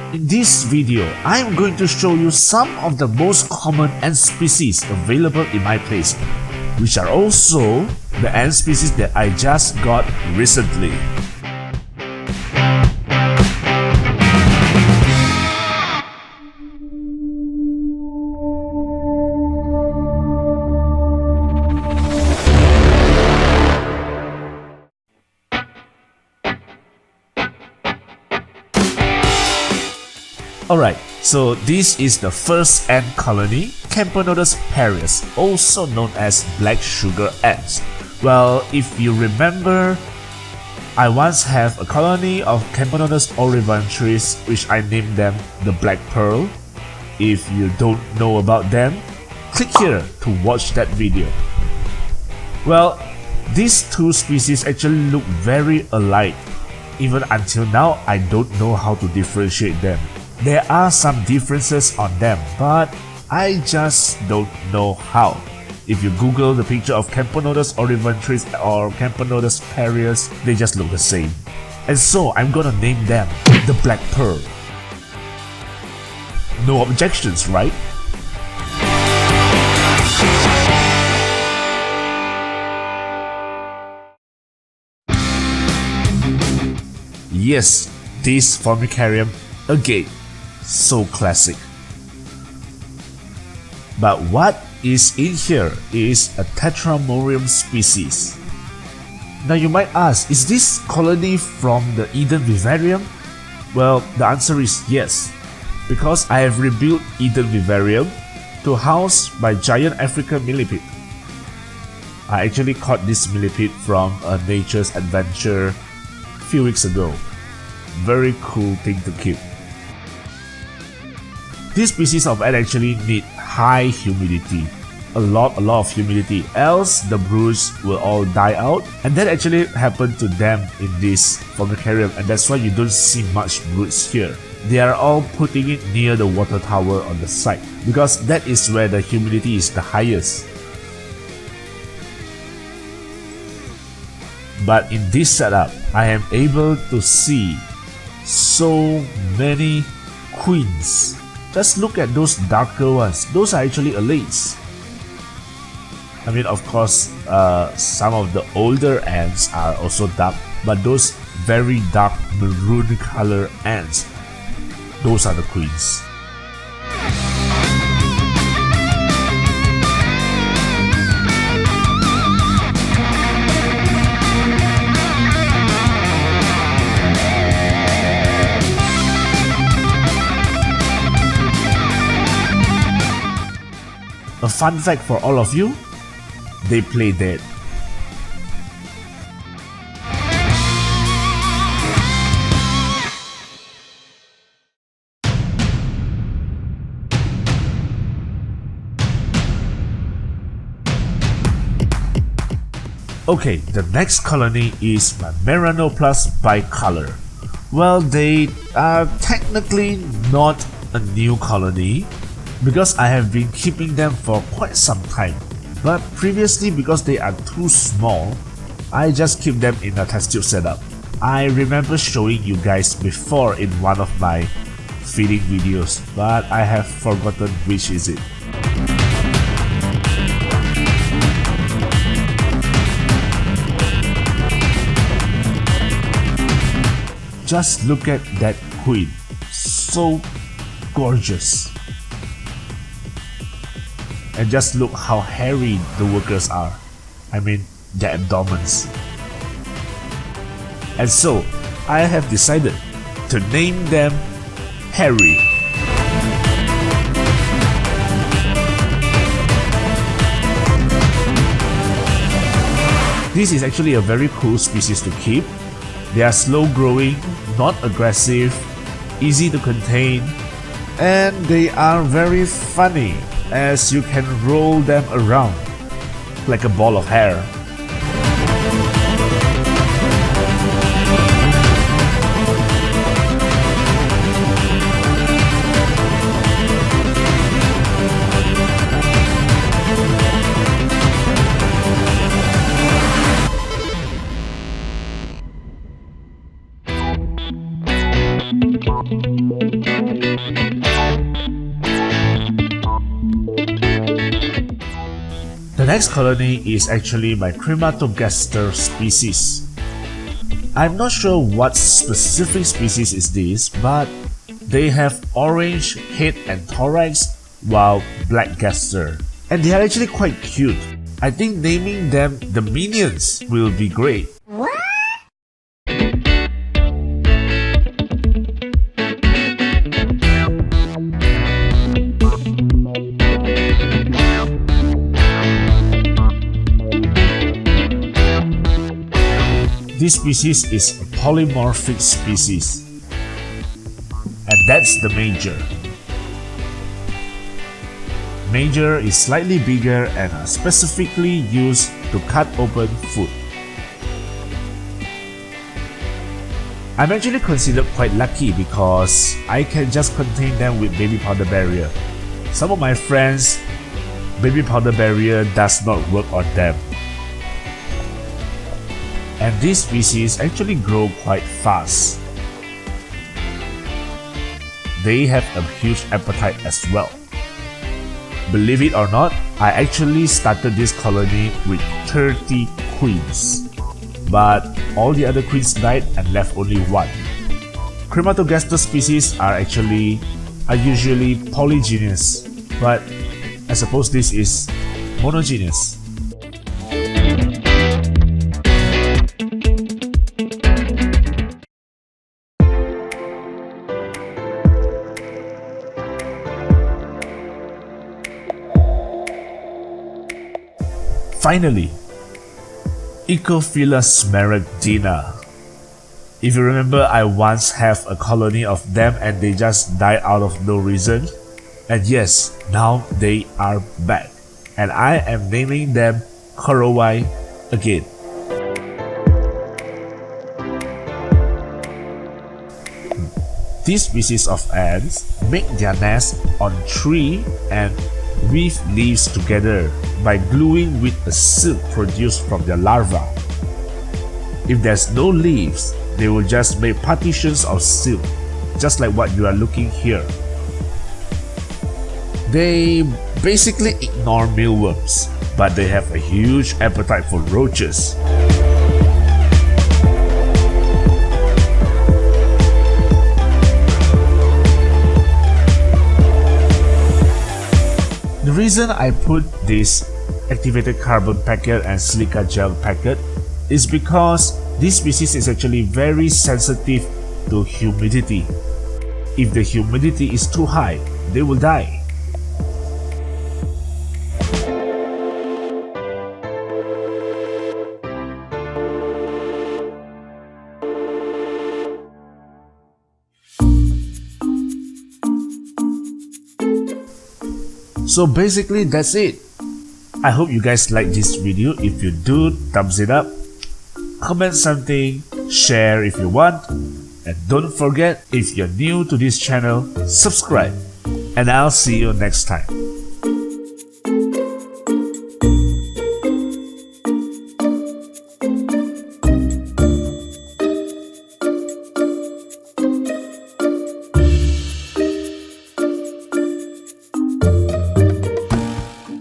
In this video, I am going to show you some of the most common ant species available in my place, which are also the ant species that I just got recently. Alright, so this is the first ant colony, Camponotus parieus, also known as black sugar ants. Well, if you remember, I once have a colony of Camponotus orivantris, which I named them the Black Pearl. If you don't know about them, click here to watch that video. Well, these two species actually look very alike. Even until now, I don't know how to differentiate them. There are some differences on them, but I just don't know how. If you Google the picture of Camponotus orivantris or Camponotus parieus, they just look the same. And so I'm gonna name them the Black Pearl. No objections, right? Yes, this formicarium again. So classic. But what is in here is a Tetramorium species. Now you might ask, is this colony from the Eden Vivarium? Well, the answer is yes, because I have rebuilt Eden Vivarium to house my giant African millipede. I actually caught this millipede from a nature's adventure a few weeks ago. Very cool thing to keep. This species of ant actually need high humidity, a lot of humidity, else the broods will all die out, and that actually happened to them in this formicarium, and that's why you don't see much broods here. They are all putting it near the water tower on the side, because that is where the humidity is the highest. But in this setup, I am able to see so many queens. Just look at those darker ones. Those are actually alates. I mean, of course, some of the older ants are also dark, but those very dark maroon color ants, those are the queens. A fun fact for all of you, they play dead. Okay, the next colony is my Murano plus bicolor. Well, they are technically not a new colony, because I have been keeping them for quite some time, but previously because they are too small, I just keep them in a test tube setup. I remember showing you guys before in one of my feeding videos, but I have forgotten which is it. Just look at that queen, so gorgeous. And just look how hairy the workers are. I mean, their abdomens. And so, I have decided to name them Harry. This is actually a very cool species to keep. They are slow growing, not aggressive, easy to contain, and they are very funny, as you can roll them around like a ball of hair. The next colony is actually my Crematogoster species. I'm not sure what specific species is this, but they have orange head and thorax while black gaster. And they are actually quite cute. I think naming them the minions will be great. This species is a polymorphic species, and that's the major. Major is slightly bigger and are specifically used to cut open food. I'm actually considered quite lucky because I can just contain them with baby powder barrier. Some of my friends, baby powder barrier does not work on them. And these species actually grow quite fast. They have a huge appetite as well. Believe it or not, I actually started this colony with 30 queens. But all the other queens died and left only one. Crematogoster species are usually polygynous, but I suppose this is monogynous. Finally, EcoPhyllis Barretti. If you remember, I once have a colony of them and they just died out of no reason. And yes, now they are back. And I am naming them Korowai again. These species of ants make their nest on tree and weave leaves together by gluing with a silk produced from their larvae. If there's no leaves, they will just make partitions of silk, just like what you are looking here. They basically ignore mealworms, but they have a huge appetite for roaches. The reason I put this activated carbon packet and silica gel packet is because this species is actually very sensitive to humidity. If the humidity is too high, they will die. So basically that's it. I hope you guys like this video. If you do, thumbs it up, comment something, share if you want, and don't forget, if you're new to this channel, subscribe, and I'll see you next time.